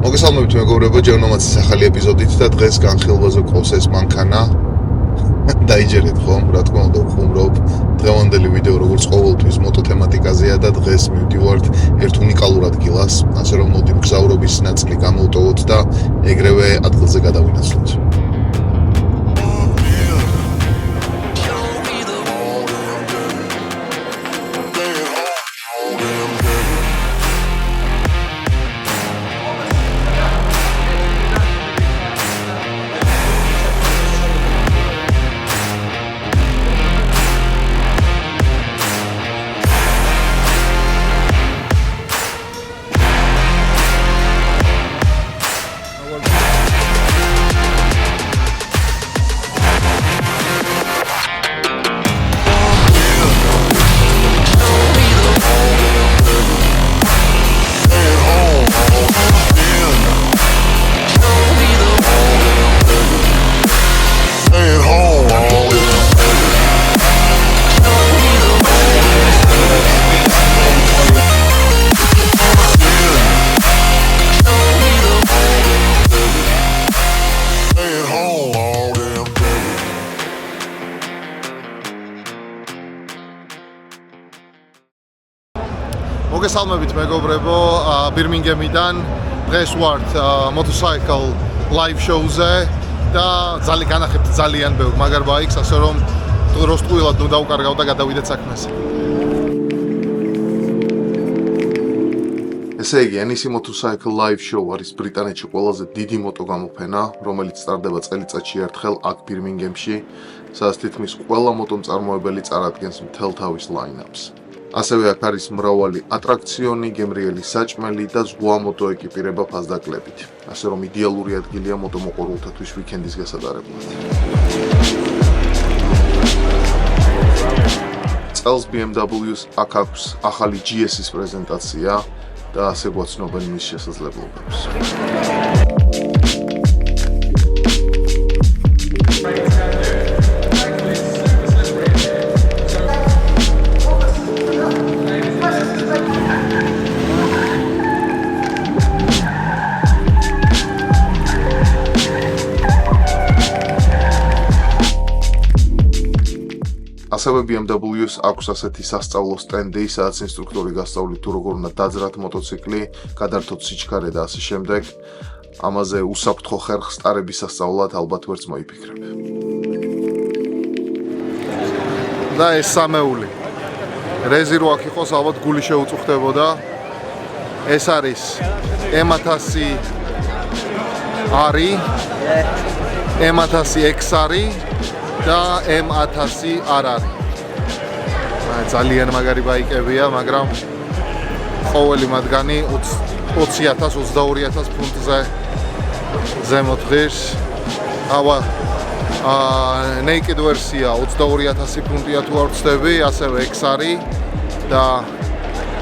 მოგესალმებით მეგობრებო, ჯერნომაცის ახალი ეპიზოდით და დღეს განხილვაზე ყავს ეს მანქანა. დაიჯერეთ ხომ, რა თქმა უნდა, ვხუმრობ. დღევანდელი ვიდეო როგორც ყოველთვის მოტო თემატიკაზეა და დღეს მივდივართ ერთ უნიკალურ ადგილას, ასე რომ მოდი მოგზაურობის ნაწილი გამოვტოვოთ და ეგრევე ადგილზე გადავინაცვლოთ. მოგესალმებით მეგობრებო, ბირმინგემიდან დღეს ვართ MOTOCYCLE LIVE SHOW-ზე და განახებთ ძალიან ბევრ მაგარ ბაიკს, ასე რომ დროს ტყუილად ნუ დავკარგავ და გადავიდეთ საქმეზე. ესე იგი, NEC MOTOCYCLE LIVE SHOW არის ბრიტანეთში ყველაზე დიდი მოტო გამოფენა, რომელიც ტარდება წელიწადში ერთხელ აქ ბირმინგემში, სადაც თითქმის ყველა მოტომწარმოებელი წარადგენს მთელ თავის line-ups. ასევე აქ არის მრავალი ატრაქციონი, გემრიელი საჭმელი და ზღვა მოტო ეკიპირება ფასდაკლებით. ასე რომ იდეალური ადგილია მოტომოყვარულთათვის ვიქენდის გასატარებლად. წელს BMW-ს აქ აქვს ახალი GS-ის პრეზენტაცია და ასე გვაცნობენ მის შესაძლებლობებს. ასევე BMW-ს აქვს ასეთი სასწავლო სტენდი, სადაც ინსტრუქტორი გასწავლით თუ როგორ უნდა დაძრათ მოტოციკლი, გადართოთ სიჩქარე და ასე შემდეგ. ამაზე უსაფრთხო ხერხს ტარების სასწავლად ალბათ ვერც მოიფიქრებ. და ეს სამეული. რეზი რო აქ იყოს, ალბათ გული შეუწუხდებოდა. ეს არის M1000 არი, M1000X არი და M1000 არ არის. ძალიან მაგარი ბაიკებია, მაგრამ ყოველი მათგანი 20,000-22,000 ფუნტზე ზემოთ ღირს. Naked ვერსია 22,000 ფუნტია თუ არ ვცდები, ასევე X არის და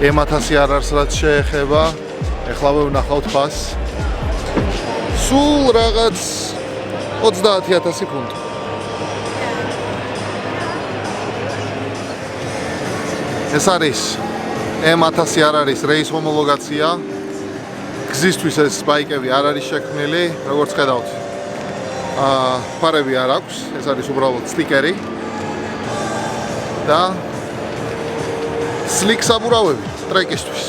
M1000 არ არის რაც შეეხება. ეხლა ვნახავთ ფასს. სულ რაღაც 30,000 ფუნტი. ეს არის M1000 არ არის რეის ჰომოლოგაცია. გზისთვის ეს ბაიკები არ არის შექმნილი, როგორც ხედავთ. ფარები არ აქვს, ეს არის უბრალოდ სტიკერი. და სლიკ საბურავები ტრეკისთვის.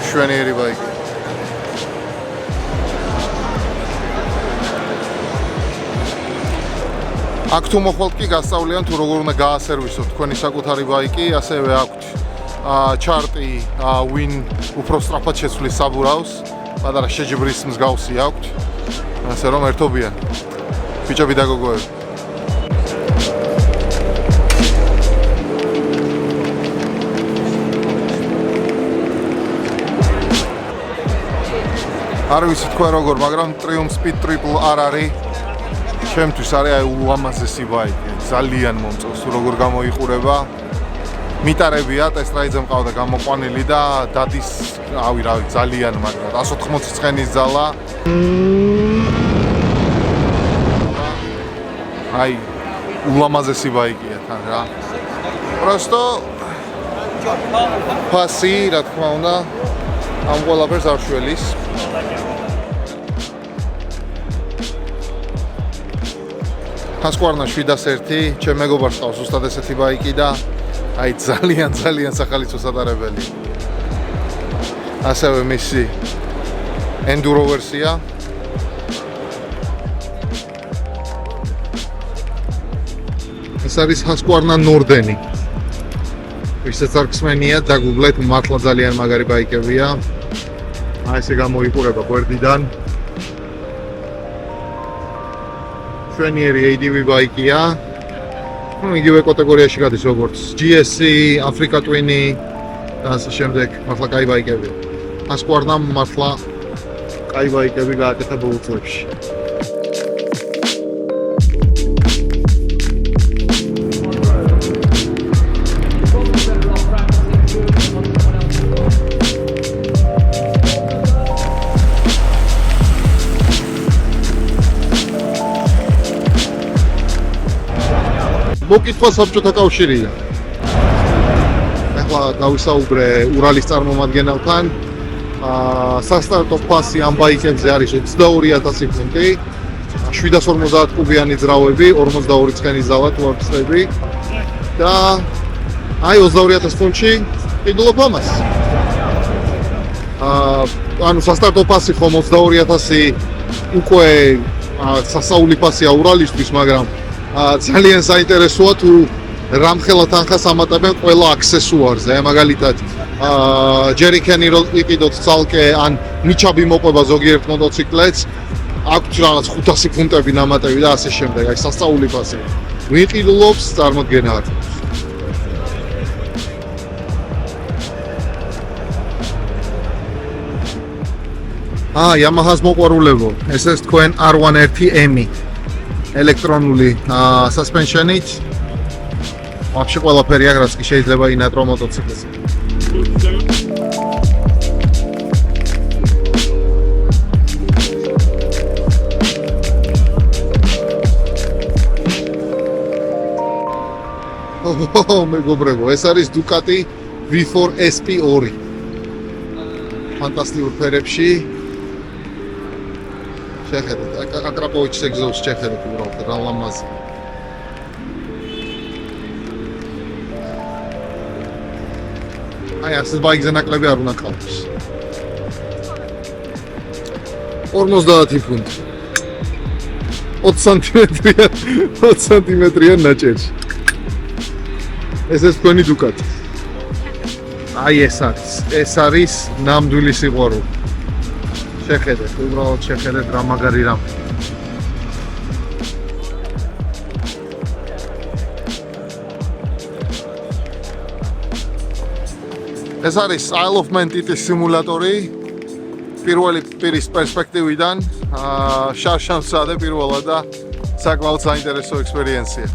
შვენიერი ბაიკი. აქ თუ მოხვალთ კი გასწავლიან თუ როგორ უნდა გაასერვისოთ თქვენი საკუთარი ბაიკი, ასევე აქვთ ჩარტი win უფრო სწრაფად შეცვლის საბურავს, პატარა შეჯიბრის მსგავსი აქვთ, ასე რომ ერთობიან. ბიჭები და გოგოები. არ ვიცი თქვენ როგორ, მაგრამ Triumph Speed Triple არ არის. ჩემთვის არის ულამაზესი ბაიკი, ძალიან მომწონს თუ როგორ გამოიყურება. მიტარებია, ტესტ-რაიდზე მყავდა გამოყვანილი და დადის, რავი, ძალიან მაგრად. 180 ცხენის ძალა. აი, ულამაზესი ბაიკია თან რა. Просто ფასი, რა თქმა უნდა, ამ ყველაფერს არ შველის. Husqvarna 701, ჩემ მეგობარს ყავს უბრალოდ ესეთი ბაიკი და აი ძალიან სახალისო სატარებელი. ასევე მისი enduro ვერსია. ეს არის Husqvarna Nordeni. ვისაც არ გსმენია, დაგუგლეთ, მართლა ძალიან მაგარი ბაიკებია. აი ესე გამოიყურება გვერდიდან. შვენიერი ADV ბაიკია. იგივე კატეგორიაში გადის როგორც GSC, Africa Twin-ი და ასე შემდეგ, მართლა კაი ბაიკებია. Husqvarna-მ მართლა კაი ბაიკები გააკეთა ბოლო წლებში. მოკითხვა საბჭოთა კავშირიდან. ახლა დავისაუბრე ურალის წარმომადგენელთან. სასტარტო ფასი ამ ბაიკებზე არის 22000 ფუნტი. 750 კუბიანი ძრავები, 42 ცხენის ზავა თუ არ ვწდები. და აი 22000 ფუნტში ყიდულობ ამას. ანუ სასტარტო ფასი ხომ 22000 უკვე სასაული ფასია ურალისთვის, მაგრამ ძალიან საინტერესოა თუ რამხელა თანხას ამატებენ ყველა აქსესუარზე, მაგალითად ჯერიკენი რო იყიდოთ ცალკე ან მიჩაბი მოყვება ზოგიერთ მოტოციკლეთს, აქვს რაღაც 500 ფუნტები ნამატები და ასე შემდეგ, აი სასწაული ფასი. ვიყიდულობს, წარმოდგენა არ აქვს. Yamaha-ს მოყვარულებო, ეს ეს თქვენ R110M ელექტრონული suspension-ით. Вообще ყველაფერი აქვს, რაც კი შეიძლება ინატრო მოტოციკლზე. მეგობრებო, ეს არის Ducati V4 SP2. ფანტასტიკურ ფერებში. შეხედეთ, აკრაპოვიჩის ეგზოუსტს შეხედეთ უბრალოდ რა ლამაზი. აი ასეთ ბაიკზე ნაკლები არ უნდა ყავდეს. 50 ფუნტი. 20 სანტიმეტრიან ნაჭერში. ეს თქვენი Ducati. აი ეს არის ნამდვილი სიყვარული. შეხედეთ, უბრალოდ შეხედეთ რა მაგარი რამ. ეს არის Isle of Man ტიტის სიმულატორი. პირველი პირის პერსპექტივიდან შარშან ვსადე პირველად და საკმაოდ საინტერესო ექსპერიენსია.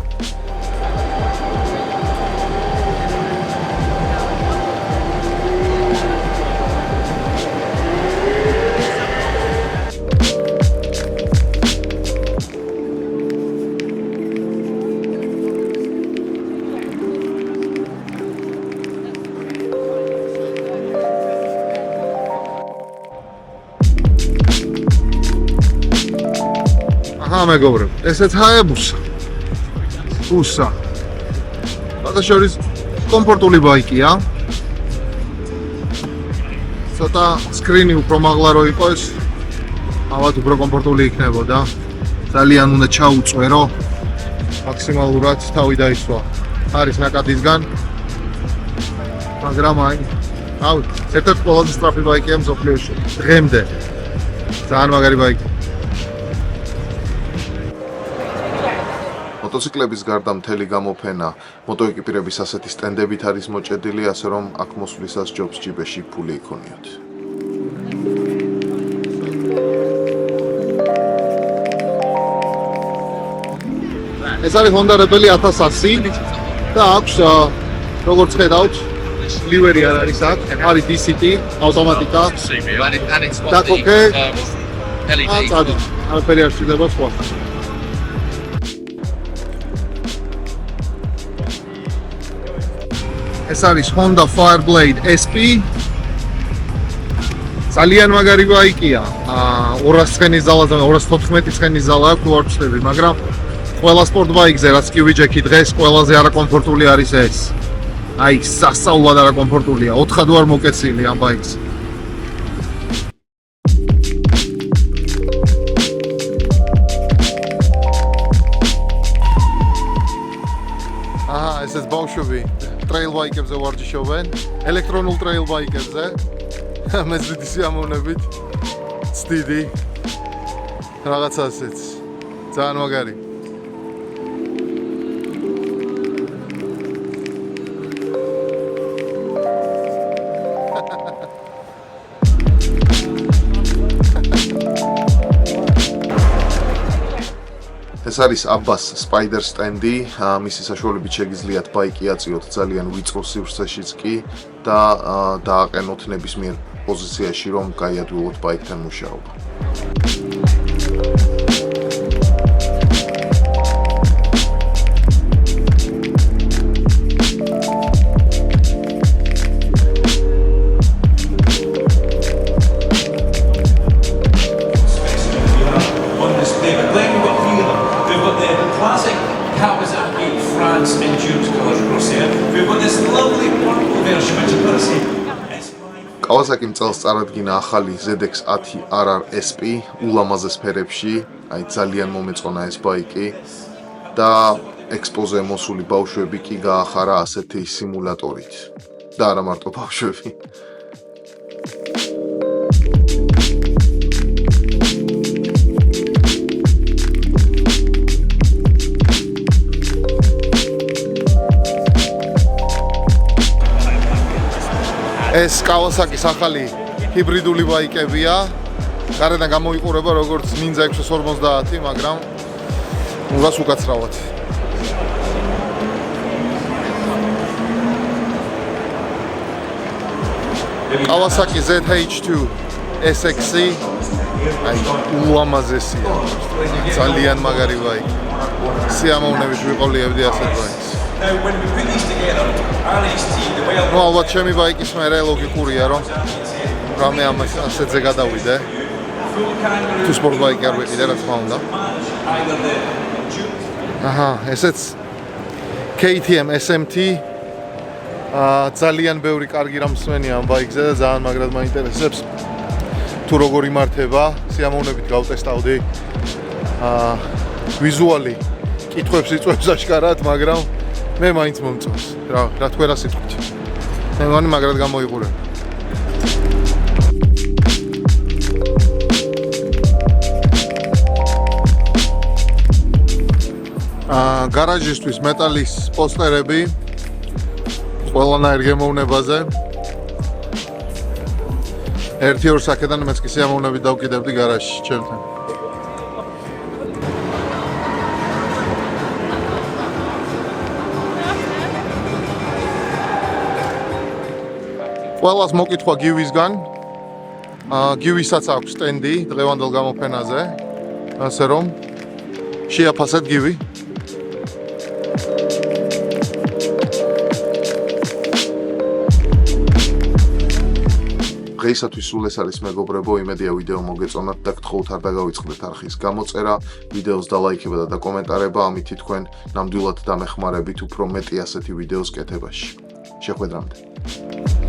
მეგობრებო, ესეც ჰაებუსა. უსა. გადაშორის კომფორტული ბაიკია. ცოტა სკრინი უფრო მაღლა რო იყოს, ალბათ უფრო კომფორტული იქნებოდა. ძალიან უნდა ჩაუწვერო. მაქსიმალურად თავი დაისვა. არის ნაკადისგან. მაგრამ აი, ერთ-ერთი ყველაზე სწრაფი ბაიკია მსოფლიოში. დღემდე. ძალიან მაგარი ბაიკი. მოტოციკლების გარდა მთელი გამოფენა მოტოეკიპირების ასეთი სტენდებით არის მოჭედილი, ასე რომ აქ მოსვლისას ჯობს ჯიბეში ფული იქონიოთ. ეს არის Honda Rebel 1100 და აქვს როგორც ხედავთ ლივერი არ არის აქ, არის DCT, ავტომატიკა და კოკე LED. არაფერი არ შეიძლება სხვა. ეს არის Honda Fireblade SP. ძალიან მაგარი ბაიკია. 200 ცხენის ძალაზე, 214 ცხენის ზალა აქვს, თუ არ ვცდები, მაგრამ ყველა სპორტ ბაიკზე, რაც კი ვიჯექი დღეს, ყველაზე არაკომფორტული არის ეს. აი, სასწაულად არაკომფორტულია. 4 ვარ მოკეცილი ამ ბაიკს. ესეც ბავშვები ტრეილ ბაიკებზე ვარჯიშობენ, ელექტრონულ ტრეილ ბაიკებზე. მეზრითი სიამოვნებით ცდიდი რაღაცა ასეც ძალიან მაგარი. ეს არის აბას სპაიდერ სტენდი, მისი საშუალებით შეგიძლიათ ბაიკი აწიოთ ძალიან ვიწრო სივრცეშიც კი და დააყენოთ ნებისმიერ პოზიციაში, რომ გაიადვილოთ ბაიკთან მუშაობა. კავასაკიმ წელს წარადგინა ახალი ZX-10 RR-SP ულამაზეს ფერებში, აი ძალიან მომეწონა ეს ბაიკი და ექსპოზე მოსული ბავშვები კი გაახარა ასეთი სიმულატორით. და არა მარტო ბავშვები. ეს კავასაკის ახალი ჰიბრიდული ბაიკებია. გარედან გამოიყურება როგორც Ninja 650, მაგრამ ურას უკაცრავად. კავასაკი ZH2 SX აი უამაზესია. ძალიან მაგარი ბაიკი. სიამოვნებით ვიყოლიებდი ასეთ ბაიკს. ნუ ალბათ ჩემი ბაიკის მერე ლოგიკურია, რომ რამე ამას ასეთზე გადავიდე. თუ სპორტ ბაიკი არ ვიყიდე, რა თქმა უნდა. აჰა, ესეც KTM SMT ძალიან ბევრი კარგი რამ მსმენია ამ ბაიკზე და ძალიან მაგრად მაინტერესებს თუ როგორ იმართება. სიამოვნებით გავტესტავდი. ვიზუალი კითხვებს იწვევს აშკარად, მაგრამ მე მაინც მომწონს. რა თქვენ რა სიტყვით? მე მგონი მაგრად გამოიყურება. გარაჟისთვის მეტალის პოსტერები ყველანაირ გემოვნებაზე. 1-2 საკედან მეც კი სიამოვნებით დავკიდებდი გარაჟში ჩემთან. ყველას მოკითხვა გივისგან. გივისაც აქვს სტენდი დღევანდელ გამოფენაზე. ასე რომ შეაფასეთ გივი. დღეისათვის სულ ეს არის მეგობრებო, იმედია ვიდეო მოგეწონათ და გთხოვთ არ დაგავიწყდეთ არხის გამოწერა, ვიდეოს დალაიქება და დაკომენტარება, ამით თქვენ ნამდვილად დამეხმარებით უფრო მეტი ასეთი ვიდეოს კეთებაში. შეხვედრამდე.